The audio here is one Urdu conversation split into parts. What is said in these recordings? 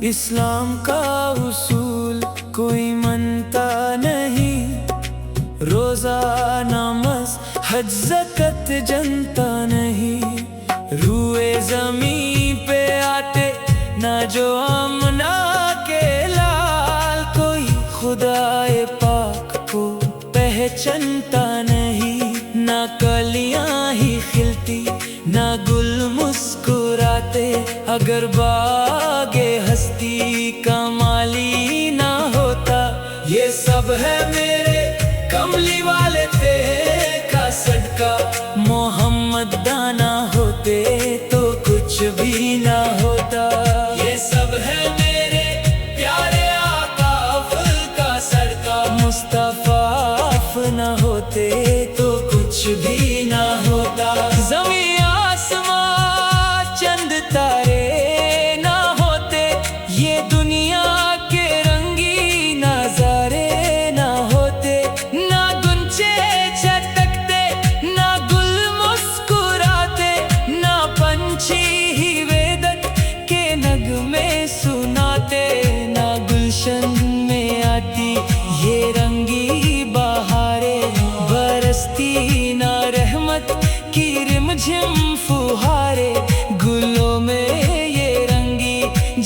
اسلام کا اصول کوئی منتا نہیں، روزہ نماز حج زکات جنتا نہیں، روئے زمین پہ آتے نہ جو آمنہ کے لال، کوئی خدائے پاک کو پہچانتا نہیں، نہ کلیاں ہی کھلتی نہ گل مسکراتے، اگر باغ ہستی کا مالی نہ ہوتا، یہ سب ہے میرے کملی والے تیرے کا صدقہ، محمد دانا ہوتے تو کچھ بھی نہ ہوتا، یہ سب ہے میرے پیارے آقا افضل کا صدقہ، مصطفیٰ نہ ہوتے تو کچھ بھی نہ ہوتا، زمین آسمان چند تارے نہ ہوتے، یہ دنیا کے رنگی نظارے نہ ہوتے، نہ گنچے چھٹکتے نہ گل مسکراتے، نہ پنچھی ہی ویدت کے نغمے سناتے، نہ گلشن میں آتی یہ رنگی بہاریں برستی، نہ رحمت کی رمجھم فہارے، گلوں میں یہ رنگی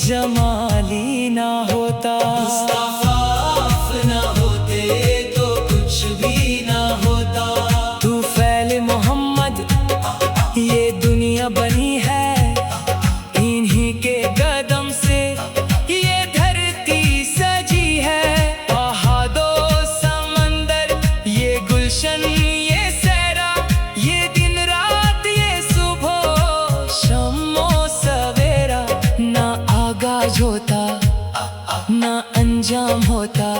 جمالی نہ ہوتا، مصطفیٰ نہ ہوتے تو کچھ بھی نہ ہوتا، تو فعل محمد یہ دنیا بنی ہے، انہی کے قدم سے یہ دھرتی سجی ہے، پہاڑ و سمندر یہ گلشن یہ صحرا، یہ دن رات یہ صبح شام و سویرا، نہ آغاز ہوتا نہ انجام ہوتا،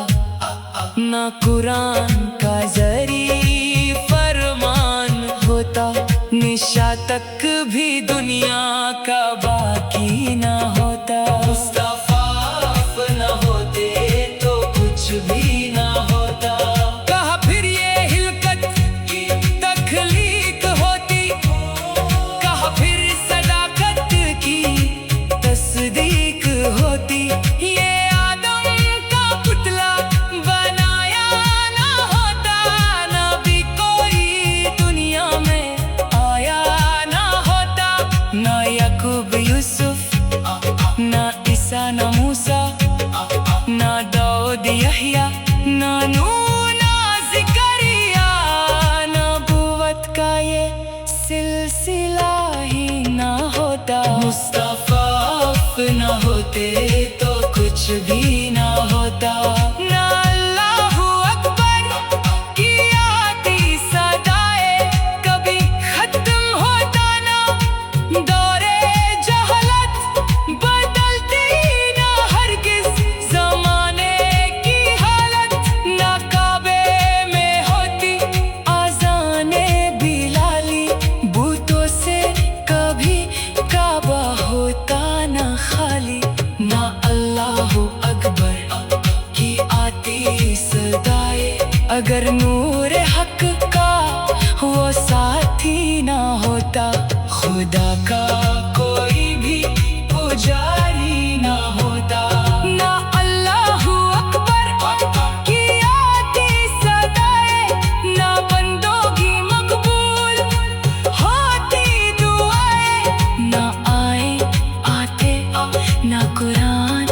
نہ قرآن کا ذریعہ فرمان ہوتا، نشا تک بھی دنیا کا باقی نہ ہوتا، مصطفیٰ نہ ہوتے تو کچھ بھی نہ ہوتا، کہا پھر یہ ہلکت کی تخلیق ہوتی، کہا پھر صداقت کی تصدیق ہوتی، یہ آدم کا پتلا بنایا نہ ہوتا، نہ بھی کوئی دنیا میں آیا نہ ہوتا، نہ یعقوب یوسف نہ عیسیٰ نہ موسیٰ نہ داؤد یحییٰ نہ نوح نہ زکریا، نبوت کا یہ سلسلہ ہی نہ ہوتا، مصطفیٰ نہ ہوتے تو کچھ بھی نہ ہوتا، نہ اللہ اکبر کی آتی صدائے کبھی ختم ہوتا، نہ دور جہالت بدلتی نہ ہرگز زمانے کی حالت، نہ کعبے میں ہوتی اذان بلالی، بتوں سے کبھی کعبہ ہوتا نہ خالی، نہ اللہ اکبر کی آتی صدائے، اگر نور حق کا وہ ساتھی نہ ہوتا، خدا کا کوئی بھی پجاری نہ ہوتا، نہ اللہ اکبر کی آتی صدائے، نہ بندوں کی مقبول ہوتی دعائیں، نہ آئے آتے نہ قرآن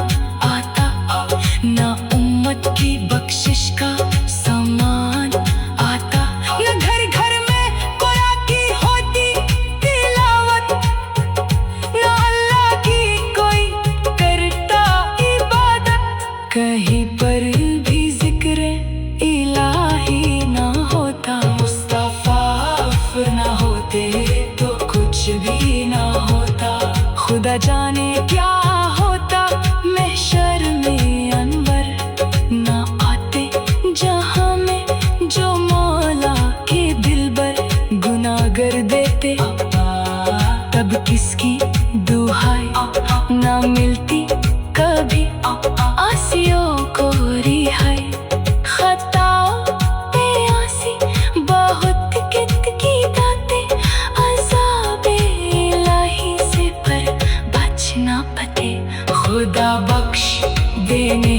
آتا، نہ امت کی بخشش کا سامان آتا، نہ گھر گھر میں قرآن کی ہوتی تلاوت، نہ اللہ کی کوئی کرتا عبادت، کہیں پر بھی ذکر الہی نہ ہوتا، مصطفیٰ نہ ہوتے تو کچھ بھی نہ ہوتا، خدا جانے کیا ہوتا محشر میں انور نہ آتے، جہاں میں جو مولا کے دل بر گناہ گر دیتے، تب کس کی دعائیں نہ ملتی دینی